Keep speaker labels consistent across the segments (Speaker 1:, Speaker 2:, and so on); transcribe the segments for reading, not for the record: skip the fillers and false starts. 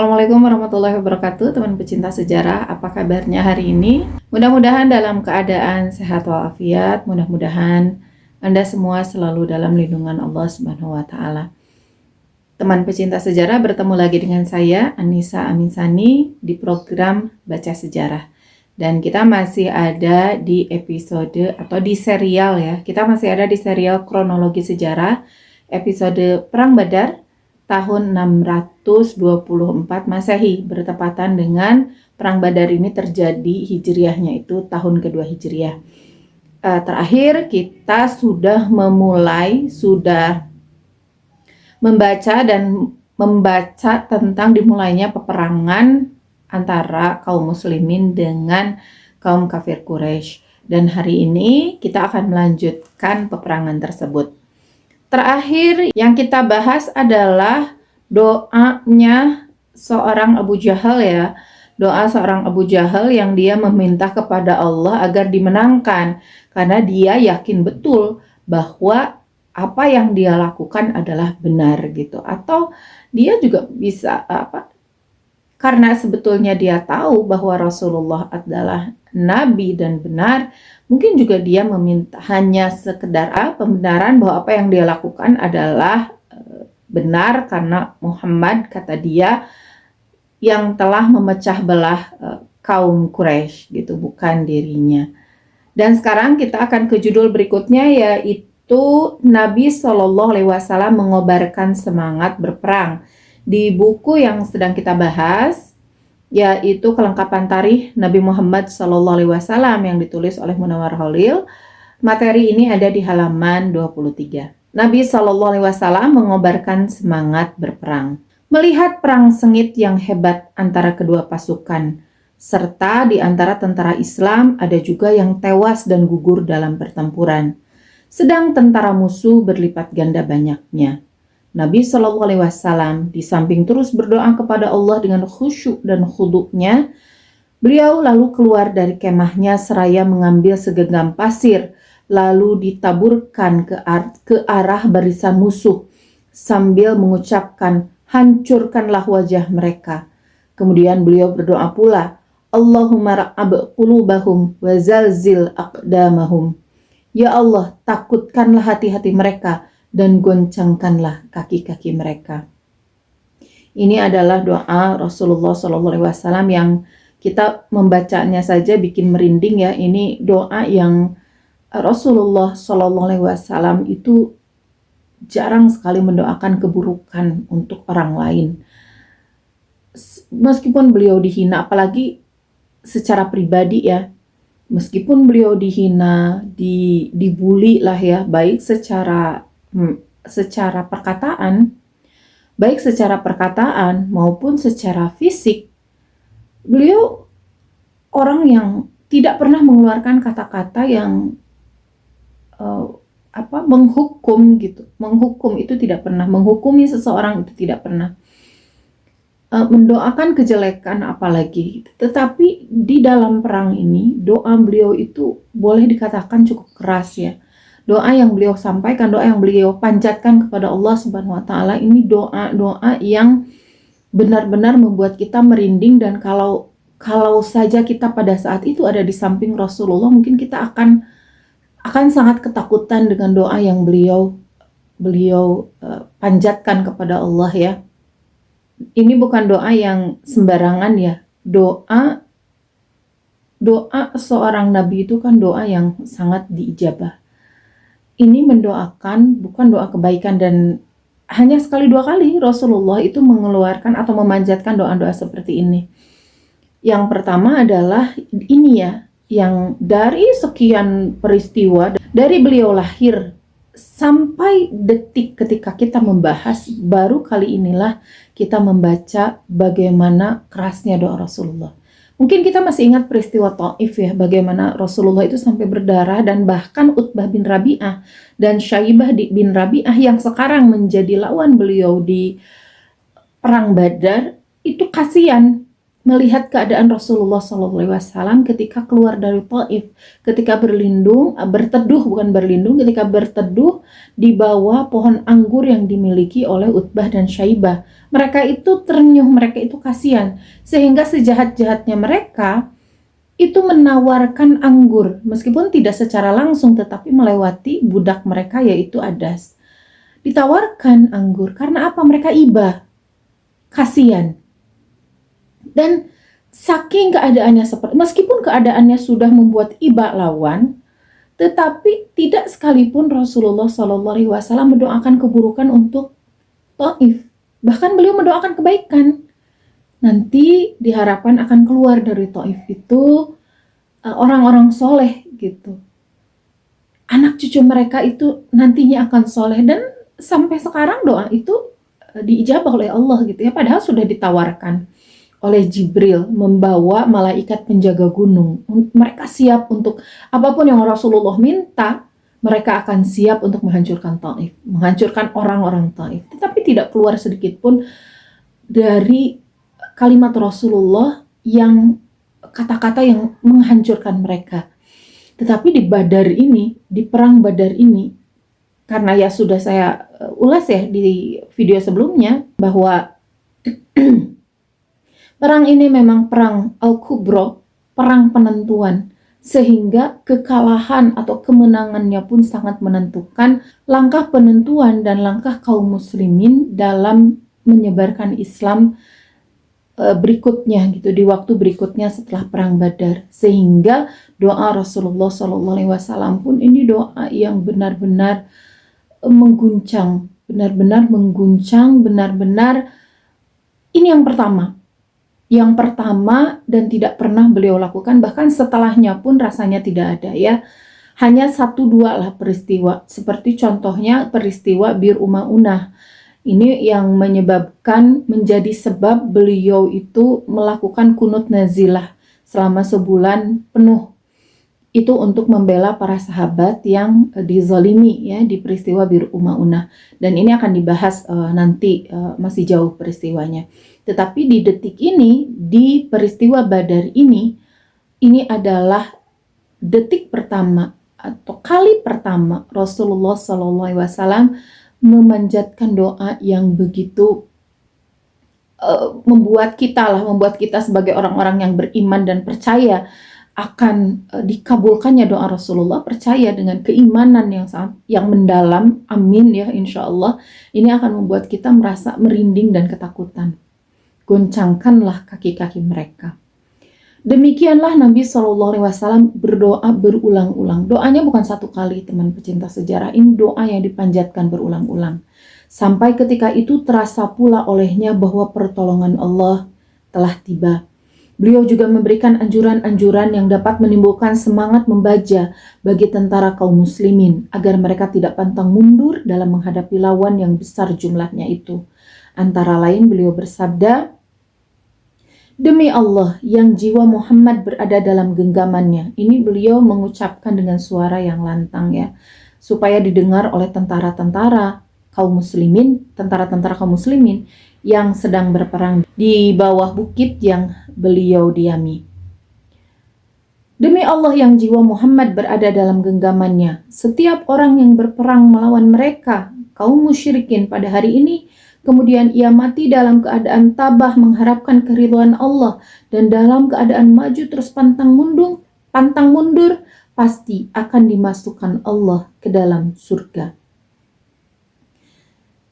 Speaker 1: Assalamualaikum warahmatullahi wabarakatuh, teman pecinta sejarah. Apa kabarnya hari ini? Mudah-mudahan dalam keadaan sehat walafiat. Mudah-mudahan Anda semua selalu dalam lindungan Allah Subhanahu wa taala. Teman pecinta sejarah, bertemu lagi dengan saya Anissa Aminsani di program Baca Sejarah. Dan kita masih ada di episode atau di serial ya. Kita masih ada di serial kronologi sejarah episode Perang Badar tahun 624 Masehi, bertepatan dengan Perang Badar ini terjadi hijriahnya itu tahun kedua hijriah. Terakhir kita sudah membaca tentang dimulainya peperangan antara kaum muslimin dengan kaum kafir Quraisy. Dan hari ini kita akan melanjutkan peperangan tersebut. Terakhir yang kita bahas adalah doanya seorang Abu Jahal ya. Doa seorang Abu Jahal yang dia meminta kepada Allah agar dimenangkan. Karena dia yakin betul bahwa apa yang dia lakukan adalah benar gitu. Atau dia juga bisa karena sebetulnya dia tahu bahwa Rasulullah adalah nabi dan benar, mungkin juga dia meminta hanya sekedar pembenaran bahwa apa yang dia lakukan adalah benar karena Muhammad, kata dia, yang telah memecah belah kaum Quraisy gitu, bukan dirinya. Dan sekarang kita akan ke judul berikutnya, yaitu Nabi Shallallahu Alaihi Wasallam mengobarkan semangat berperang. Di buku yang sedang kita bahas, yaitu kelengkapan tarikh Nabi Muhammad SAW yang ditulis oleh Munawwar Khalil. Materi ini ada di halaman 23. Nabi SAW mengobarkan semangat berperang. Melihat perang sengit yang hebat antara kedua pasukan, serta di antara tentara Islam ada juga yang tewas dan gugur dalam pertempuran. Sedang tentara musuh berlipat ganda banyaknya. Nabi SAW di samping terus berdoa kepada Allah dengan khusyuk dan khuduknya, beliau lalu keluar dari kemahnya seraya mengambil segenggam pasir, lalu ditaburkan ke arah barisan musuh, sambil mengucapkan, hancurkanlah wajah mereka. Kemudian beliau berdoa pula, Allahumma ra'ab qulubahum wa zalzil aqdamahum. Ya Allah, takutkanlah hati-hati mereka, dan goncangkanlah kaki-kaki mereka. Ini adalah doa Rasulullah SAW yang kita membacanya saja bikin merinding ya. Ini doa yang Rasulullah SAW itu jarang sekali mendoakan keburukan untuk orang lain. Meskipun beliau dihina, apalagi secara pribadi ya, meskipun beliau dihina, dibully lah ya, baik secara perkataan maupun secara fisik, beliau orang yang tidak pernah mengeluarkan kata-kata yang menghukum gitu. Menghukum itu tidak pernah, menghukumi seseorang itu tidak pernah, mendoakan kejelekan apalagi gitu. Tetapi di dalam perang ini doa beliau itu boleh dikatakan cukup keras ya. Doa yang beliau sampaikan, doa yang beliau panjatkan kepada Allah Subhanahu wa taala ini doa-doa yang benar-benar membuat kita merinding. Dan kalau saja kita pada saat itu ada di samping Rasulullah, mungkin kita akan sangat ketakutan dengan doa yang beliau panjatkan kepada Allah ya. Ini bukan doa yang sembarangan ya. Doa seorang nabi itu kan doa yang sangat diijabah. Ini mendoakan bukan doa kebaikan, dan hanya sekali dua kali Rasulullah itu mengeluarkan atau memanjatkan doa-doa seperti ini. Yang pertama adalah ini ya, yang dari sekian peristiwa, dari beliau lahir sampai detik ketika kita membahas, baru kali inilah kita membaca bagaimana kerasnya doa Rasulullah. Mungkin kita masih ingat peristiwa Taif ya, bagaimana Rasulullah itu sampai berdarah, dan bahkan Utbah bin Rabi'ah dan Syaibah bin Rabi'ah yang sekarang menjadi lawan beliau di Perang Badar, itu kasihan. melihat keadaan Rasulullah SAW ketika keluar dari Taif, ketika ketika berteduh di bawah pohon anggur yang dimiliki oleh Utbah dan Syaibah. Mereka itu terenyuh, mereka itu kasihan, sehingga sejahat-jahatnya mereka itu menawarkan anggur, meskipun tidak secara langsung, tetapi melewati budak mereka yaitu Adas. Ditawarkan anggur, karena apa? Mereka iba, kasihan. Dan saking keadaannya seperti, meskipun keadaannya sudah membuat iba lawan, tetapi tidak sekalipun Rasulullah SAW mendoakan keburukan untuk Taif. Bahkan beliau mendoakan kebaikan. Nanti diharapkan akan keluar dari Taif itu orang-orang soleh gitu. Anak cucu mereka itu nantinya akan soleh, dan sampai sekarang doa itu diijabah oleh Allah gitu ya. Padahal sudah ditawarkan oleh Jibril membawa malaikat penjaga gunung. Mereka siap untuk apapun yang Rasulullah minta, mereka akan siap untuk menghancurkan Taif, menghancurkan orang-orang Taif. Tetapi tidak keluar sedikit pun dari kalimat Rasulullah yang kata-kata yang menghancurkan mereka. Tetapi di Badar ini, di perang Badar ini, karena ya sudah saya ulas ya di video sebelumnya, bahwa perang ini memang perang Al-Kubro, perang penentuan, sehingga kekalahan atau kemenangannya pun sangat menentukan langkah penentuan dan langkah kaum muslimin dalam menyebarkan Islam berikutnya gitu, di waktu berikutnya setelah perang Badar. Sehingga doa Rasulullah SAW pun ini doa yang benar-benar mengguncang, benar-benar ini yang pertama dan tidak pernah beliau lakukan, bahkan setelahnya pun rasanya tidak ada ya. Hanya 1-2 lah peristiwa, seperti contohnya peristiwa Bir Umaunah. Ini yang menyebabkan, menjadi sebab beliau itu melakukan kunut nazilah selama sebulan penuh. Itu untuk membela para sahabat yang dizalimi ya di peristiwa Bir Umaunah. Dan ini akan dibahas nanti, masih jauh peristiwanya. Tetapi di detik ini, di peristiwa Badar ini adalah detik pertama atau kali pertama Rasulullah SAW memanjatkan doa yang begitu membuat kita sebagai orang-orang yang beriman dan percaya akan dikabulkannya doa Rasulullah, percaya dengan keimanan yang mendalam, amin ya insya Allah. Ini akan membuat kita merasa merinding dan ketakutan. Goncangkanlah kaki-kaki mereka. Demikianlah Nabi SAW berdoa berulang-ulang. Doanya bukan 1 kali, teman pecinta sejarah. Ini doa yang dipanjatkan berulang-ulang. Sampai ketika itu terasa pula olehnya bahwa pertolongan Allah telah tiba. Beliau juga memberikan anjuran-anjuran yang dapat menimbulkan semangat membaja bagi tentara kaum muslimin, agar mereka tidak pantang mundur dalam menghadapi lawan yang besar jumlahnya itu. Antara lain beliau bersabda, "Demi Allah yang jiwa Muhammad berada dalam genggamannya." Ini beliau mengucapkan dengan suara yang lantang ya, supaya didengar oleh tentara-tentara kaum muslimin yang sedang berperang di bawah bukit yang beliau diami. "Demi Allah yang jiwa Muhammad berada dalam genggamannya, setiap orang yang berperang melawan mereka, kaum musyrikin pada hari ini, kemudian ia mati dalam keadaan tabah mengharapkan keridhaan Allah dan dalam keadaan maju terus pantang mundur, pasti akan dimasukkan Allah ke dalam surga."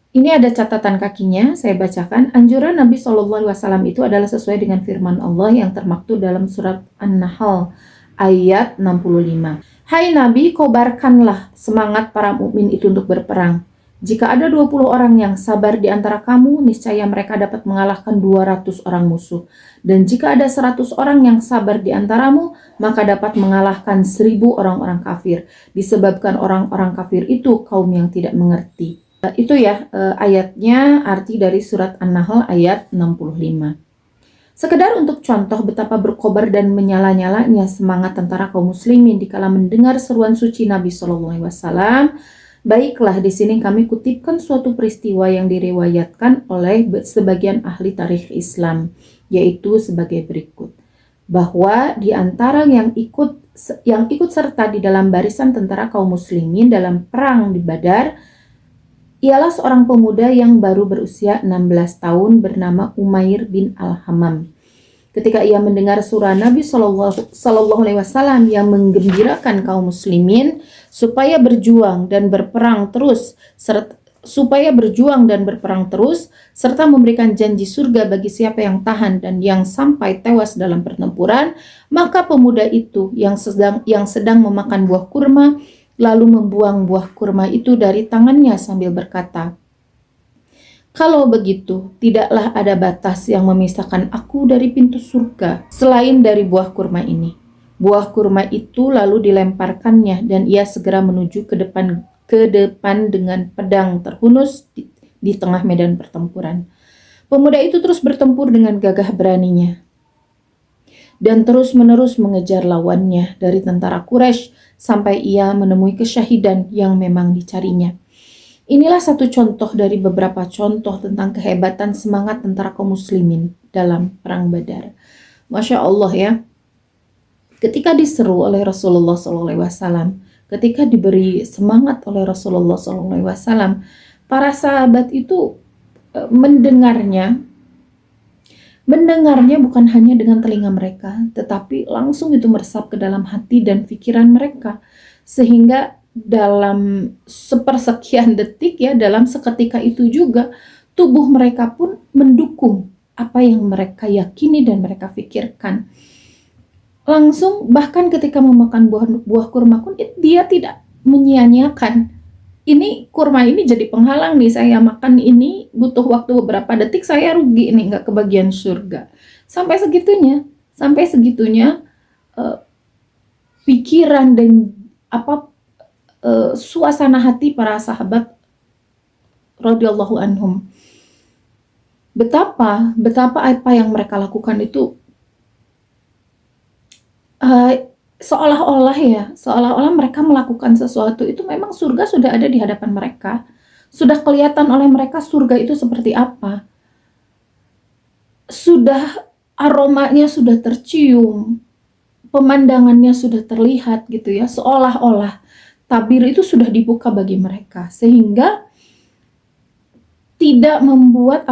Speaker 1: Ini ada catatan kakinya, saya bacakan. Anjuran Nabi SAW itu adalah sesuai dengan firman Allah yang termaktub dalam surat An-Nahl ayat 65. "Hai Nabi, kobarkanlah semangat para mukmin itu untuk berperang. Jika ada 20 orang yang sabar di antara kamu, niscaya mereka dapat mengalahkan 200 orang musuh. Dan jika ada 100 orang yang sabar di antaramu, maka dapat mengalahkan 1000 orang-orang kafir. Disebabkan orang-orang kafir itu kaum yang tidak mengerti." Itu ya ayatnya, arti dari surat An-Nahl ayat 65. Sekedar untuk contoh betapa berkobar dan menyala-nyalanya semangat tentara kaum muslimin dikala mendengar seruan suci Nabi SAW, Baiklah, di sini kami kutipkan suatu peristiwa yang diriwayatkan oleh sebagian ahli tarikh Islam, yaitu sebagai berikut. Bahwa di antara yang ikut serta di dalam barisan tentara kaum muslimin dalam perang di Badar ialah seorang pemuda yang baru berusia 16 tahun bernama Umair bin Al-Hammam. Ketika ia mendengar surah Nabi Shallallahu Alaihi Wasallam yang menggembirakan kaum muslimin supaya berjuang dan berperang terus, serta memberikan janji surga bagi siapa yang tahan dan yang sampai tewas dalam pertempuran, maka pemuda itu yang sedang memakan buah kurma lalu membuang buah kurma itu dari tangannya sambil berkata, "Kalau begitu, tidaklah ada batas yang memisahkan aku dari pintu surga selain dari buah kurma ini." Buah kurma itu lalu dilemparkannya dan ia segera menuju ke depan dengan pedang terhunus di tengah medan pertempuran. Pemuda itu terus bertempur dengan gagah beraninya dan terus-menerus mengejar lawannya dari tentara Quraisy sampai ia menemui kesyahidan yang memang dicarinya. Inilah satu contoh dari beberapa contoh tentang kehebatan semangat tentara kaum muslimin dalam perang Badar. Masya Allah ya. Ketika diseru oleh Rasulullah SAW, ketika diberi semangat oleh Rasulullah SAW, para sahabat itu mendengarnya bukan hanya dengan telinga mereka, tetapi langsung itu meresap ke dalam hati dan pikiran mereka. Sehingga dalam sepersekian detik ya, dalam seketika itu juga, tubuh mereka pun mendukung apa yang mereka yakini dan mereka pikirkan. Langsung bahkan ketika memakan buah kurma pun dia tidak menyia-nyiakan. Ini kurma ini jadi penghalang nih, saya makan ini butuh waktu beberapa detik, saya rugi nih, nggak kebagian surga. Sampai segitunya pikiran dan suasana hati para sahabat radhiyallahu anhum. Betapa apa yang mereka lakukan itu seolah-olah mereka melakukan sesuatu itu memang surga sudah ada di hadapan mereka. Sudah kelihatan oleh mereka surga itu seperti apa. Sudah aromanya sudah tercium, pemandangannya sudah terlihat gitu ya. Seolah-olah tabir itu sudah dibuka bagi mereka, sehingga tidak membuat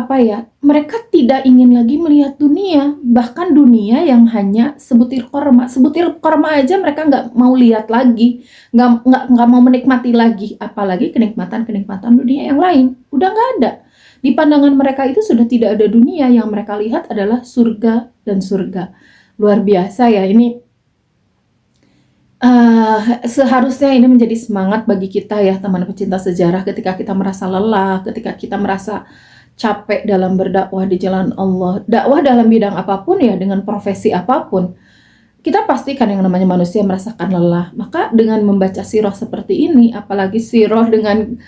Speaker 1: mereka tidak ingin lagi melihat dunia, bahkan dunia yang hanya sebutir korma aja mereka nggak mau lihat lagi, nggak mau menikmati lagi, apalagi kenikmatan dunia yang lain udah nggak ada. Di pandangan mereka itu sudah tidak ada dunia, yang mereka lihat adalah surga dan surga. Luar biasa ya ini. Seharusnya ini menjadi semangat bagi kita ya teman pecinta sejarah, ketika kita merasa lelah, ketika kita merasa capek dalam berdakwah di jalan Allah, dakwah dalam bidang apapun ya, dengan profesi apapun, kita pastikan yang namanya manusia merasakan lelah. Maka dengan membaca sirah seperti ini, apalagi sirah dengan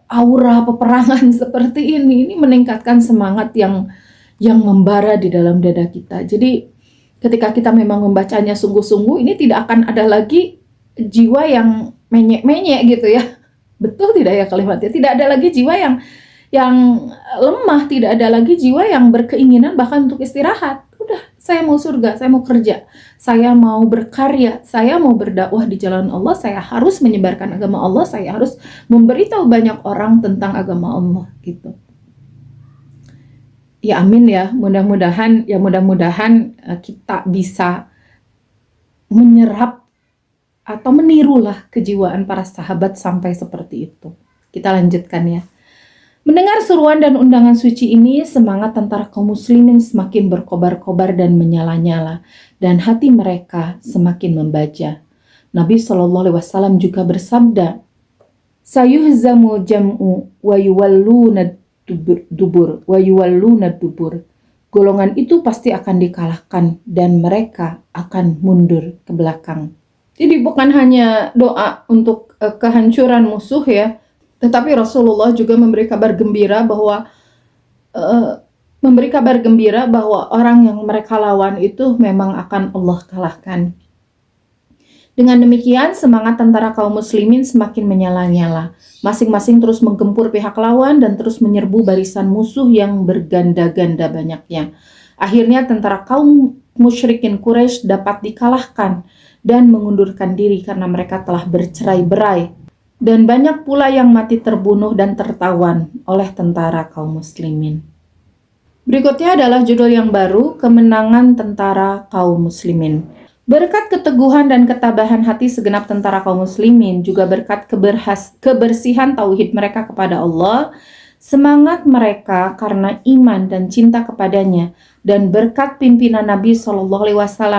Speaker 1: aura peperangan seperti ini meningkatkan semangat yang membara di dalam dada kita. Jadi ketika kita memang membacanya sungguh-sungguh, ini tidak akan ada lagi jiwa yang menyek-menyek gitu ya. Betul tidak ya kalimatnya? Tidak ada lagi jiwa yang lemah, tidak ada lagi jiwa yang berkeinginan bahkan untuk istirahat. Udah, saya mau surga, saya mau kerja, saya mau berkarya, saya mau berdakwah di jalan Allah, saya harus menyebarkan agama Allah, saya harus memberitahu banyak orang tentang agama Allah gitu. Ya amin ya, mudah-mudahan kita bisa menyerap atau menirulah kejiwaan para sahabat sampai seperti itu. Kita lanjutkan ya. Mendengar seruan dan undangan suci ini, semangat tentara kaum muslimin semakin berkobar-kobar dan menyala-nyala, dan hati mereka semakin membaja. Nabi SAW juga bersabda, "Sayuhzamul jam'u wa yuwalluna dubur wa yuwalluna dubur." Golongan itu pasti akan dikalahkan dan mereka akan mundur ke belakang. Jadi bukan hanya doa untuk kehancuran musuh ya, tetapi Rasulullah juga memberi kabar gembira bahwa orang yang mereka lawan itu memang akan Allah kalahkan. Dengan demikian, semangat tentara kaum muslimin semakin menyala-nyala. Masing-masing terus menggempur pihak lawan dan terus menyerbu barisan musuh yang berganda-ganda banyaknya. Akhirnya tentara kaum musyrikin Quraisy dapat dikalahkan dan mengundurkan diri karena mereka telah bercerai-berai. Dan banyak pula yang mati terbunuh dan tertawan oleh tentara kaum muslimin. Berikutnya adalah judul yang baru, Kemenangan Tentara Kaum Muslimin. Berkat keteguhan dan ketabahan hati segenap tentara kaum muslimin, juga berkat kebersihan tauhid mereka kepada Allah, semangat mereka karena iman dan cinta kepadanya, dan berkat pimpinan Nabi SAW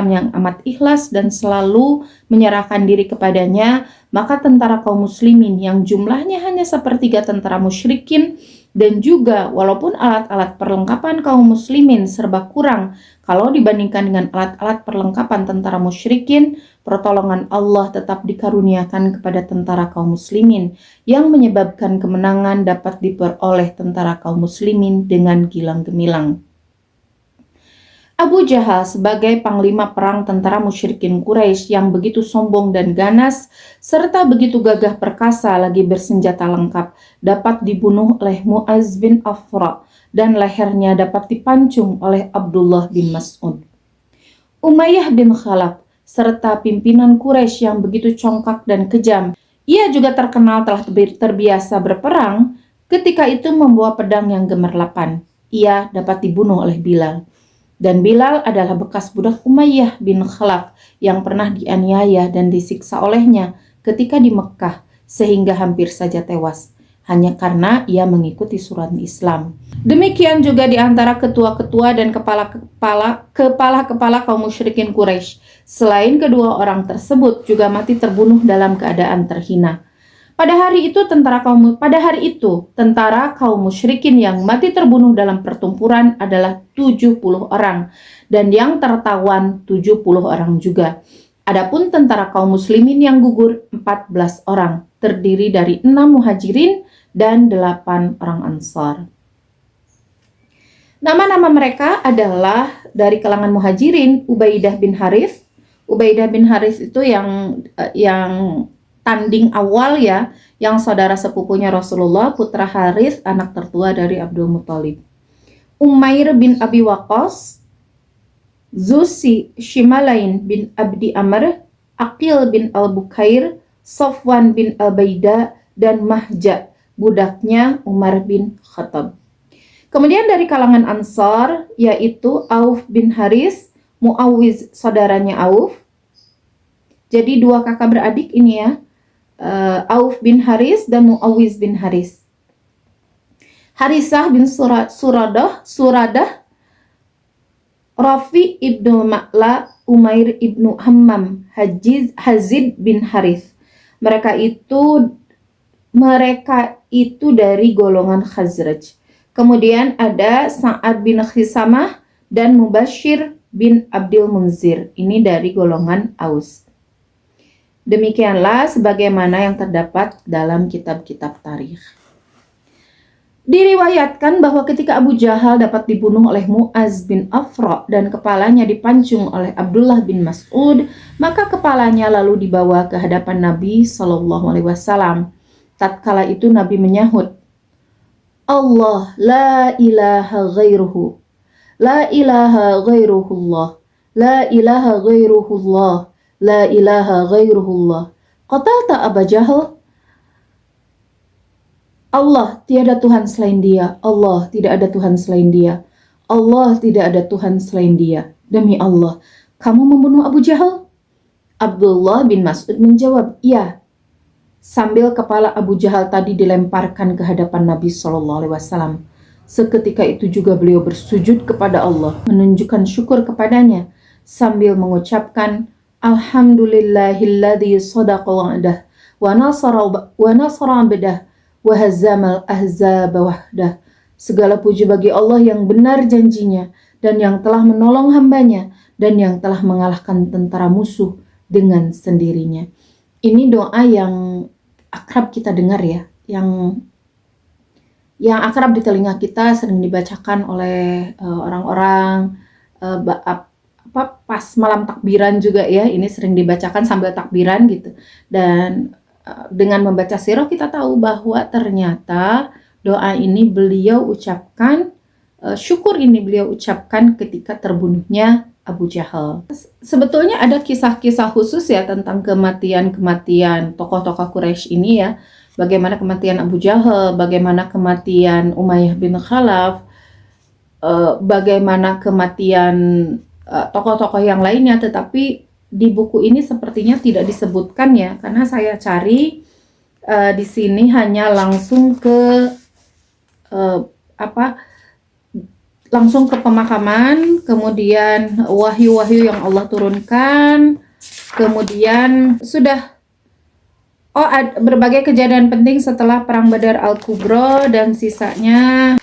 Speaker 1: yang amat ikhlas dan selalu menyerahkan diri kepadanya, maka tentara kaum muslimin yang jumlahnya hanya sepertiga tentara musyrikin, dan juga walaupun alat-alat perlengkapan kaum muslimin serba kurang kalau dibandingkan dengan alat-alat perlengkapan tentara musyrikin, pertolongan Allah tetap dikaruniakan kepada tentara kaum muslimin yang menyebabkan kemenangan dapat diperoleh tentara kaum muslimin dengan gilang gemilang. Abu Jahal sebagai panglima perang tentara musyrikin Quraisy yang begitu sombong dan ganas serta begitu gagah perkasa lagi bersenjata lengkap dapat dibunuh oleh Mu'az bin Afra dan lehernya dapat dipancung oleh Abdullah bin Mas'ud. Umayyah bin Khalaf serta pimpinan Quraisy yang begitu congkak dan kejam, ia juga terkenal telah terbiasa berperang, ketika itu membawa pedang yang gemerlapan. Ia dapat dibunuh oleh Bilal. Dan Bilal adalah bekas budak Umayyah bin Khalaf yang pernah dianiaya dan disiksa olehnya ketika di Mekkah sehingga hampir saja tewas hanya karena ia mengikuti surat Islam. Demikian juga di antara ketua-ketua dan kepala-kepala kaum musyrikin Quraisy. Selain kedua orang tersebut juga mati terbunuh dalam keadaan terhina. Pada hari itu tentara kaum musyrikin yang mati terbunuh dalam pertempuran adalah 70 orang dan yang tertawan 70 orang juga. Adapun tentara kaum muslimin yang gugur 14 orang, terdiri dari 6 muhajirin dan 8 orang ansar. Nama-nama mereka adalah dari kalangan muhajirin, Ubaidah bin Harith. Ubaidah bin Harith itu yang tanding awal ya, yang saudara sepupunya Rasulullah, putra Harith, anak tertua dari Abdul Muthalib. Umair bin Abi Waqqas, Zusi Shimalain bin Abdi Amr, Aqil bin Al-Bukair, Sofwan bin Al-Baida, dan Mahja, budaknya Umar bin Khattab. Kemudian dari kalangan Ansar, yaitu Auf bin Haris, Muawiz saudaranya Auf. Jadi dua kakak beradik ini ya, Auf bin Haris dan Muawiz bin Haris. Harisah bin Suradah, Rafi ibnu Ma'la, Umair ibnu Hammam, Hazid bin Haris. Mereka itu dari golongan Khazraj. Kemudian ada Sa'ad bin Khisamah dan Mubashir bin Abdul Munzir. Ini dari golongan Aus. Demikianlah sebagaimana yang terdapat dalam kitab-kitab tarikh. Diriwayatkan bahwa ketika Abu Jahal dapat dibunuh oleh Mu'az bin Afra dan kepalanya dipancung oleh Abdullah bin Mas'ud, maka kepalanya lalu dibawa ke hadapan Nabi SAW. Tatkala itu Nabi menyahut, Allah la ilaha ghairuhu, la ilaha ghairuhullah, la ilaha ghairuhullah, la ilaha ghairuhullah. Qatalta Abu Jahal? Allah tiada Tuhan selain dia. Allah tidak ada Tuhan selain dia. Allah tidak ada Tuhan selain dia. Demi Allah, kamu membunuh Abu Jahal? Abdullah bin Mas'ud menjawab, iya. Sambil kepala Abu Jahal tadi dilemparkan ke hadapan Nabi SAW. Seketika itu juga beliau bersujud kepada Allah, menunjukkan syukur kepadanya, sambil mengucapkan, Alhamdulillahilladzi sadaqa wa'dah wa nasara abdah wa hazamal ahzaba wahdah. Segala puji bagi Allah yang benar janjinya dan yang telah menolong hambanya dan yang telah mengalahkan tentara musuh dengan sendirinya. Ini doa yang akrab kita dengar ya, yang akrab di telinga kita, sering dibacakan oleh orang-orang pas malam takbiran juga ya, ini sering dibacakan sambil takbiran gitu. Dan dengan membaca sirah kita tahu bahwa ternyata doa ini beliau ucapkan, syukur ini beliau ucapkan ketika terbunuhnya Abu Jahal. Sebetulnya ada kisah-kisah khusus ya tentang kematian-kematian tokoh-tokoh Quraisy ini ya. Bagaimana kematian Abu Jahal, bagaimana kematian Umayyah bin Khalaf, bagaimana kematian tokoh-tokoh yang lainnya, tetapi di buku ini sepertinya tidak disebutkan ya, karena saya cari di sini hanya langsung ke langsung ke pemakaman, kemudian wahyu-wahyu yang Allah turunkan, kemudian sudah berbagai kejadian penting setelah perang Badar Al-Kubra, dan sisanya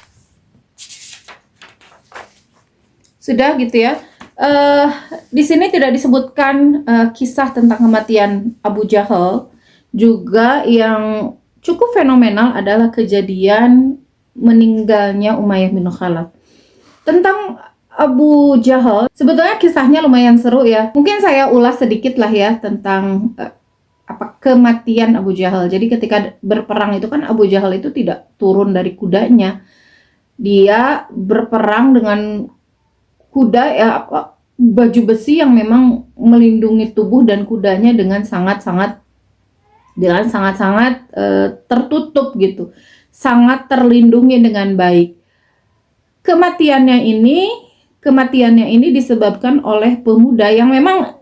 Speaker 1: sudah gitu ya. Di sini tidak disebutkan kisah tentang kematian Abu Jahal. Juga yang cukup fenomenal adalah kejadian meninggalnya Umayyah bin Khalaf. Tentang Abu Jahal, sebetulnya kisahnya lumayan seru ya. Mungkin saya ulas sedikit lah ya tentang kematian Abu Jahal. Jadi ketika berperang itu kan Abu Jahal itu tidak turun dari kudanya. Dia berperang dengan kuda ya, baju besi yang memang melindungi tubuh dan kudanya dengan sangat-sangat tertutup gitu, sangat terlindungi dengan baik. Kematiannya ini disebabkan oleh pemuda yang memang